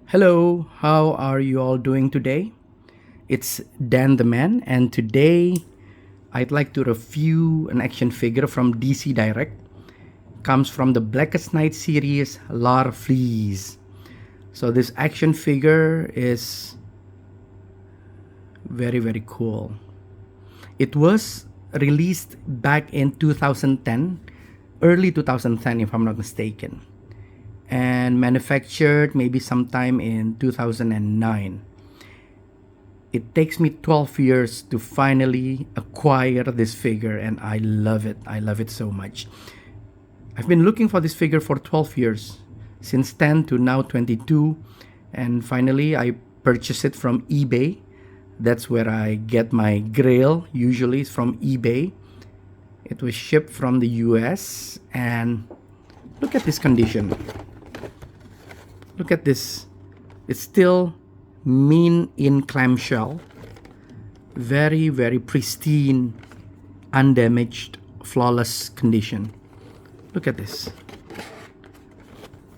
Hello, how are you all doing today? It's Dan the Man, and today I'd like to review an action figure from DC Direct. Comes from the Blackest Night series, Larfleeze. So this action figure is very cool. It was released back in 2010, early 2010 if I'm not mistaken, and manufactured maybe sometime in 2009. It takes me 12 years to finally acquire this figure, and I love it. I love it so much. I've been looking for this figure for 12 years, since 10 to now 22, and finally I purchased it from eBay. That's where I get my grail, usually it's from eBay. It was shipped from the US, and look at this condition. Look at this. It's still mint in clamshell. Very pristine, undamaged, flawless condition. Look at this.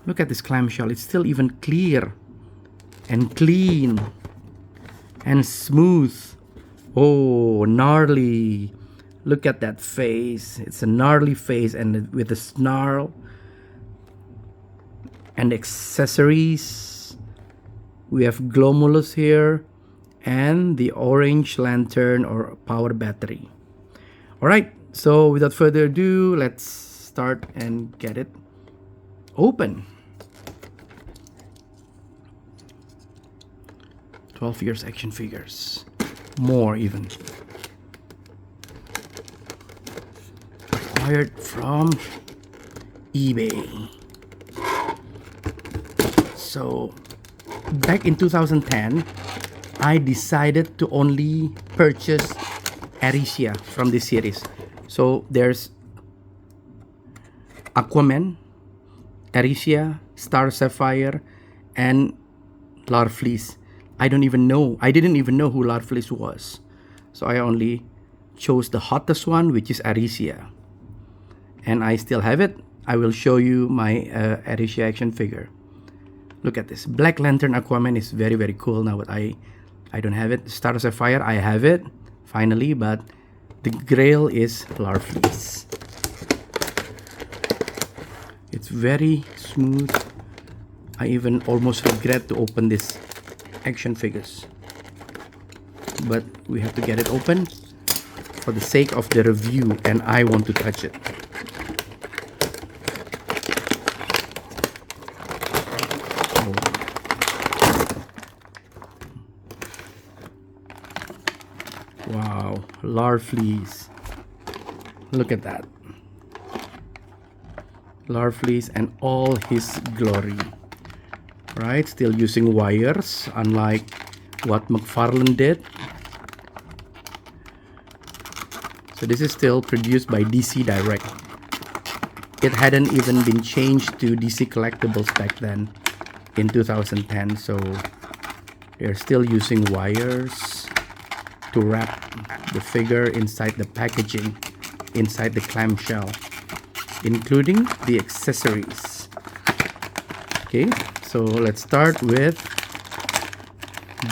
Look at this clamshell. It's still even clear and clean and smooth. Oh, gnarly. Look at that face. It's a gnarly face, and with a snarl and accessories. We have Glomulus here and the orange lantern or power battery. Alright, so without further ado, let's start and get it open. 12 years action figures. More even. Acquired from eBay. So back in 2010, I decided to only purchase Aricia from this series. So there's Aquaman, Aricia, Star Sapphire, and Larfleeze. I didn't even know who Larfleeze was. So I only chose the hottest one, which is Aricia. And I still have it. I will show you my Aricia action figure. Look at this. Black Lantern Aquaman is very cool now, but I don't have it. Star Sapphire, I have it, finally, but the grail is Larfleeze. It's very smooth. I even almost regret to open this action figures. But we have to get it open for the sake of the review, and I want to touch it. Wow, Larfleeze. Look at that. Larfleeze and all his glory. Right, still using wires, unlike what McFarlane did. So this is still produced by DC Direct. It hadn't even been changed to DC Collectibles back then in 2010, so they're still using wires to wrap the figure inside the packaging, inside the clamshell, including the accessories. Okay, so let's start with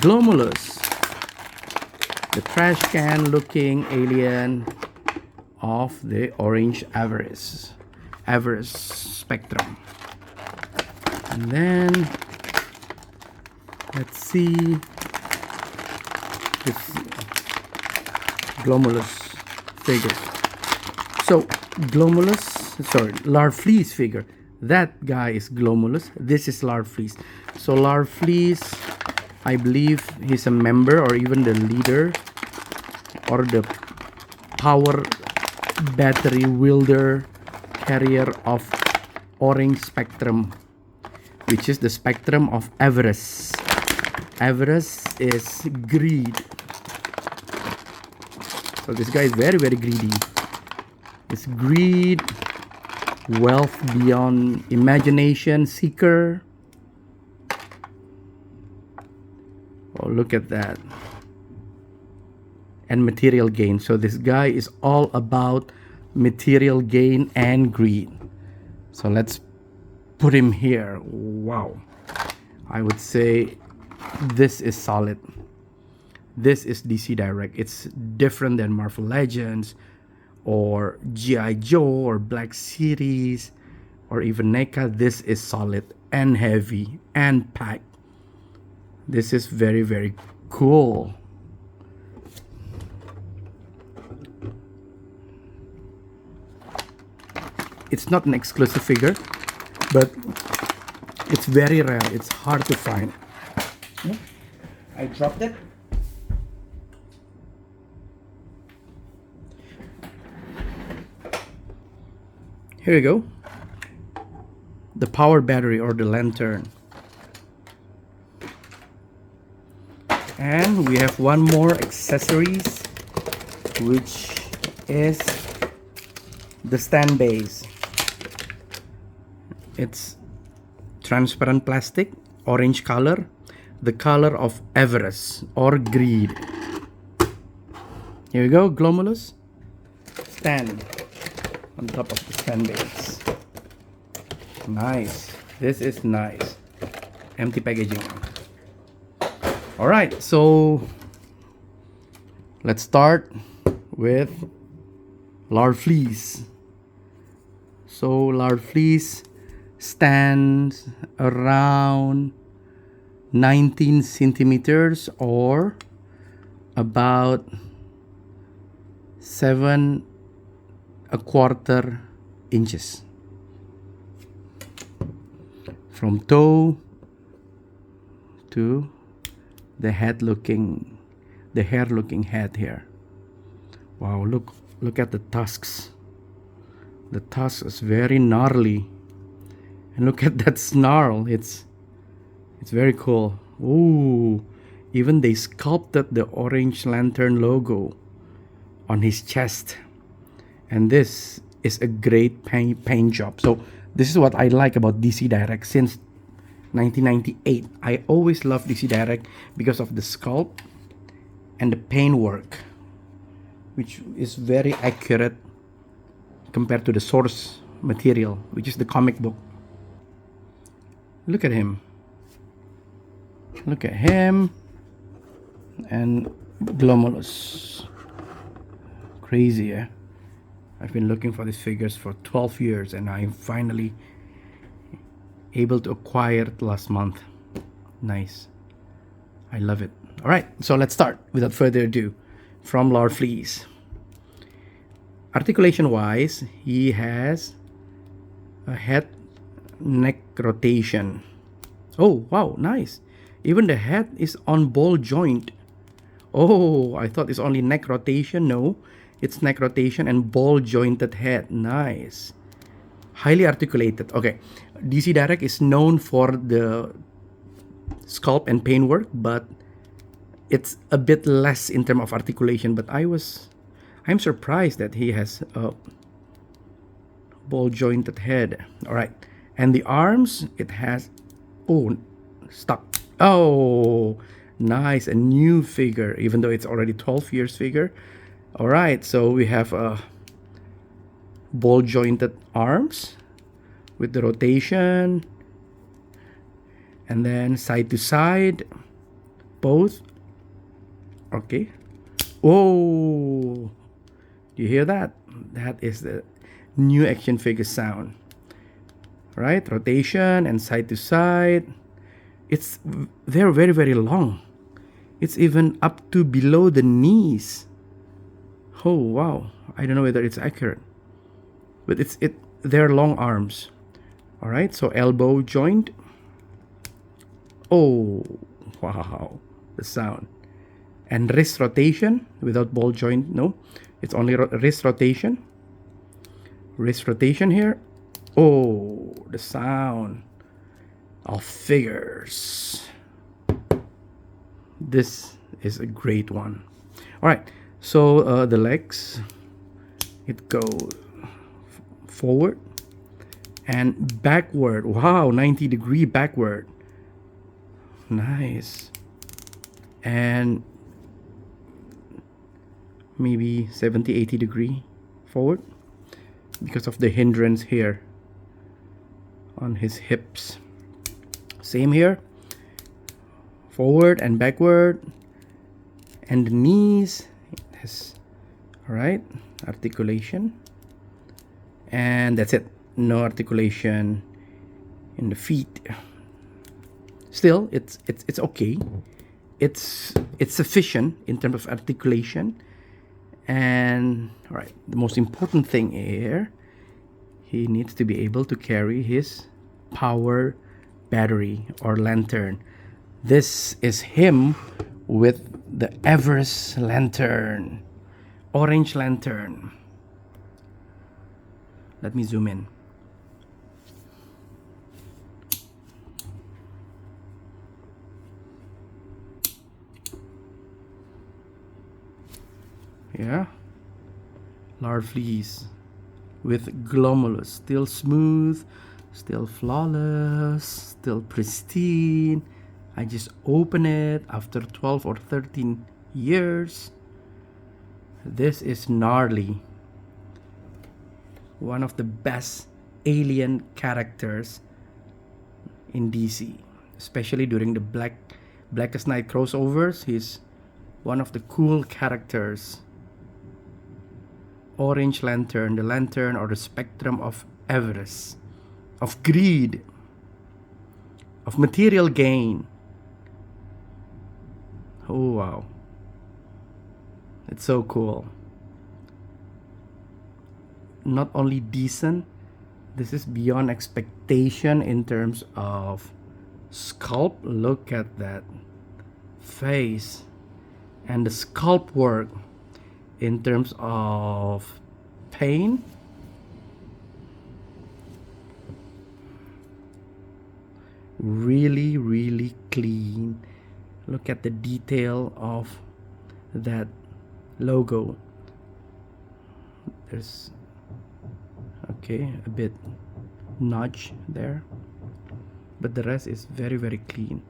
Glomulus, the trash can looking alien of the orange Avarice spectrum. And then let's see this Glomulus figure. So Larfleeze figure. That guy is Glomulus. This is Larfleeze. So Larfleeze, I believe he's a member or even the leader or the power battery wielder carrier of orange spectrum, which is the spectrum of avarice. Avarice is greed. So this guy is very greedy. It's greed, wealth beyond imagination, seeker. Oh, look at that. And material gain. So this guy is all about material gain and greed. So let's put him here. Wow. I would say this is solid. This is DC Direct. It's different than Marvel Legends or G.I. Joe or Black Series or even NECA. This is solid and heavy and packed. This is very, very cool. It's not an exclusive figure, but it's very rare. It's hard to find. I dropped it. Here you go. The power battery or the lantern. And we have one more accessories, which is the stand base. It's transparent plastic, orange color, the color of avarice or greed. Here we go, Glomulus stand on top of the stand base. Nice. This is nice. Empty packaging. Alright, so let's start with Larfleeze. So Larfleeze stands around 19 centimeters or about 7¼ inches from toe to the hair looking head here. Wow, look at the tusks. The tusk is very gnarly, and look at that snarl. It's very cool. Ooh, even they sculpted the orange lantern logo on his chest, and this is a great paint job. So this is what I like about DC Direct since 1998. I always love DC Direct because of the sculpt and the paint work, which is very accurate compared to the source material, which is the comic book. Look at him. Look at him and Glomulus. Crazy, eh? I've been looking for these figures for 12 years and I'm finally able to acquire it last month. Nice. I love it. Alright, so let's start without further ado from Larfleeze. Articulation wise, he has a head neck rotation. Oh wow, nice. Even the head is on ball joint. Oh, I thought it's only neck rotation. No, it's neck rotation and ball jointed head. Nice. Highly articulated. Okay, DC Direct is known for the sculpt and paint work, but it's a bit less in terms of articulation. But I'm surprised that he has a ball jointed head. All right, and the arms, it has, oh, stuck. Oh, nice, a new figure, even though it's already 12 years figure. All right, so we have a ball jointed arms with the rotation, and then side to side, both. Okay. Oh, do you hear that? That is the new action figure sound. Right, rotation and side to side. They're very, very long. It's even up to below the knees. Oh wow, I don't know whether it's accurate, but they're long arms. All right, so elbow joint. Oh wow, the sound. And wrist rotation without ball joint. No, it's only wrist rotation. Wrist rotation here. Oh, the sound of figures. This is a great one. All right, so the legs, it goes forward and backward. Wow, 90-degree backward. Nice. And maybe 70-80 degree forward because of the hindrance here on his hips. Same here, forward and backward, and the knees has, all right, articulation, and that's it. No articulation in the feet. Still, it's okay. It's sufficient in terms of articulation. And all right, the most important thing here, he needs to be able to carry his power battery or lantern. This is him with the Everest lantern, orange lantern. Let me zoom in. Yeah, Larfleeze with Glomulus, still smooth, still flawless, still pristine. I just open it after 12 or 13 years. This is gnarly. One of the best alien characters in DC, especially during the Blackest Night crossovers. He's one of the cool characters. Orange lantern, the lantern or the spectrum of avarice, of greed, of material gain. Oh wow, it's so cool. Not only decent, this is beyond expectation in terms of sculpt. Look at that face and the sculpt work in terms of paint. Really, really clean. Look at the detail of that logo. There's okay, a bit notch there, but the rest is very, very clean.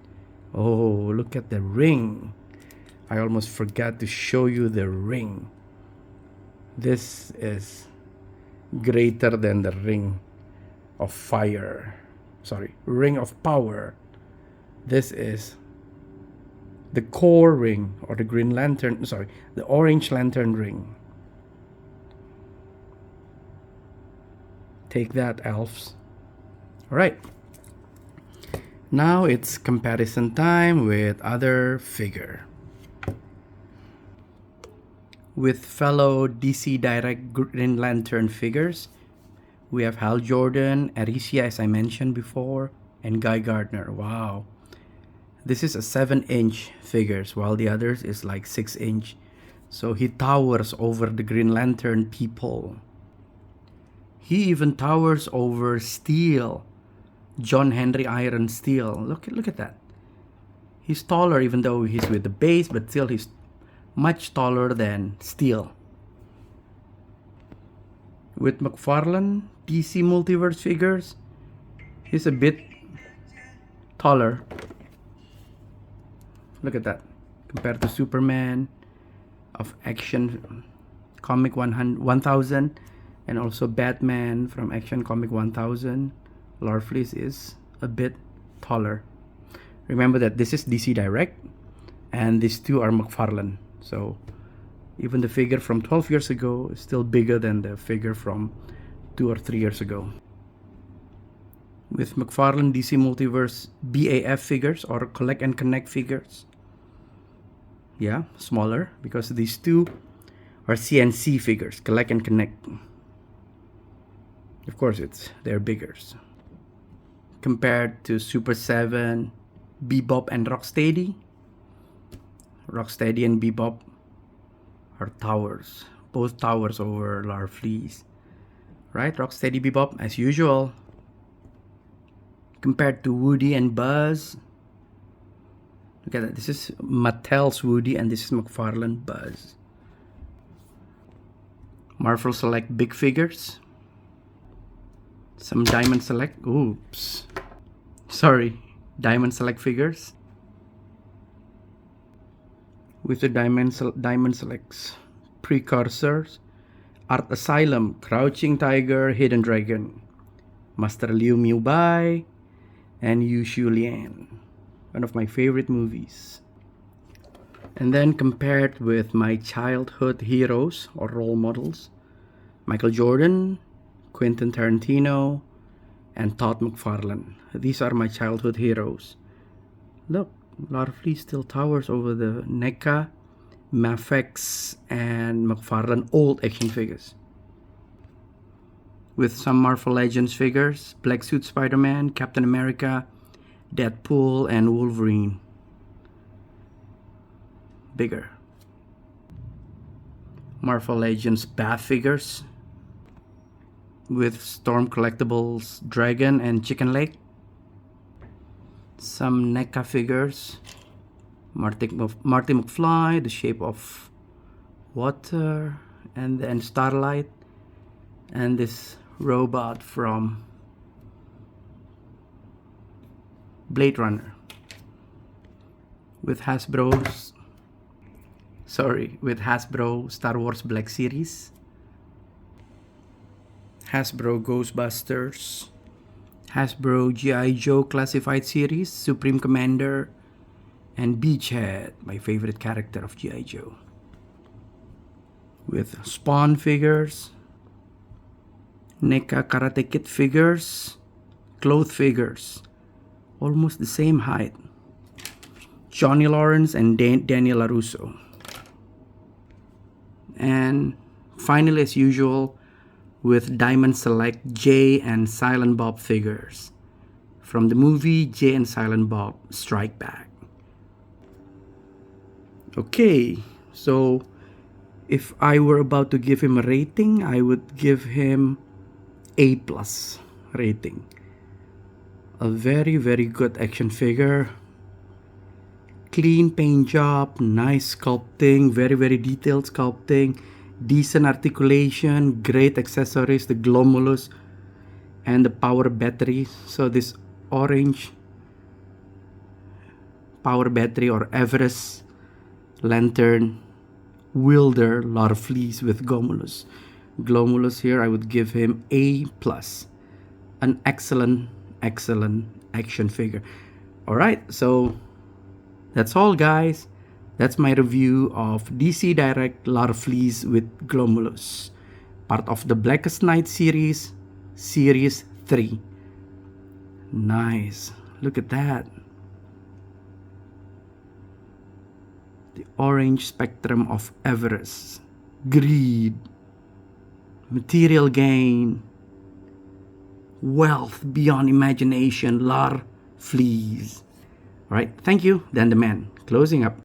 Oh, look at the ring. I almost forgot to show you the ring. This is greater than the ring of fire. Sorry, ring of power. This is the core ring, or the green lantern, sorry, the orange lantern ring. Take that, elves. All right. Now it's comparison time with other figure. With fellow DC Direct Green Lantern figures, we have Hal Jordan, Aricia, as I mentioned before, and Guy Gardner. Wow. This is a 7-inch figures, while the others is like 6-inch. So he towers over the Green Lantern people. He even towers over Steel, John Henry Iron Steel. Look at that. He's taller, even though he's with the base, but still he's much taller than Steel. With McFarlane DC Multiverse figures, he's a bit taller. Look at that. Compared to Superman of Action Comic 1000 and also Batman from Action Comic 1000, Larfleeze is a bit taller. Remember that this is DC Direct and these two are McFarlane. So even the figure from 12 years ago is still bigger than the figure from 2 or 3 years ago. With McFarlane DC Multiverse BAF figures, or Collect and Connect figures, yeah, smaller, because these two are CNC figures, Collect and Connect. Of course, they're bigger. Compared to Super 7, Bebop and Rocksteady. Rocksteady and Bebop are towers, both towers over Larfleeze. Right, Rocksteady, Bebop, as usual. Compared to Woody and Buzz. Look at that, this is Mattel's Woody and this is McFarlane Buzz. Marvel Select big figures. Some Diamond Select, oops. Sorry, Diamond Select figures. With the Diamond Selects precursors, Art Asylum, Crouching Tiger, Hidden Dragon, Master Liu Miu Bai, and Yu Shu Lian. One of my favorite movies. And then compared with my childhood heroes or role models, Michael Jordan, Quentin Tarantino, and Todd McFarlane. These are my childhood heroes. Look, Larfleeze still towers over the NECA, Mafex, and McFarlane old action figures. With some Marvel Legends figures, Black Suit Spider-Man, Captain America, Deadpool, and Wolverine. Bigger. Marvel Legends bath figures with Storm Collectibles Dragon and Chicken Lake. Some NECA figures, Marty McFly, the shape of water, and then Starlight, and this robot from Blade Runner with Hasbro Star Wars Black Series, Hasbro Ghostbusters, Hasbro G.I. Joe Classified Series, Supreme Commander, and Beachhead, my favorite character of G.I. Joe. With Spawn figures, NECA Karate Kid figures, cloth figures, almost the same height. Johnny Lawrence and Daniel LaRusso. And finally, as usual, with Diamond Select Jay and Silent Bob figures from the movie Jay and Silent Bob Strike Back. Okay, so if I were about to give him a rating, I would give him A+ rating. A very, very good action figure. Clean paint job, nice sculpting, very, very detailed sculpting, decent articulation, great accessories, the Glomulus and the power battery. So this orange power battery or Everest lantern wielder Larfleeze with Glomulus. Glomulus here, I would give him A+. An excellent action figure. Alright, so that's all, guys. That's my review of DC Direct Larfleeze with Glomulus, part of the Blackest Night series, Series 3. Nice. Look at that. The orange spectrum of Everest. Greed. Material gain. Wealth beyond imagination. Larfleeze. Alright, thank you. Dan the Man. Closing up.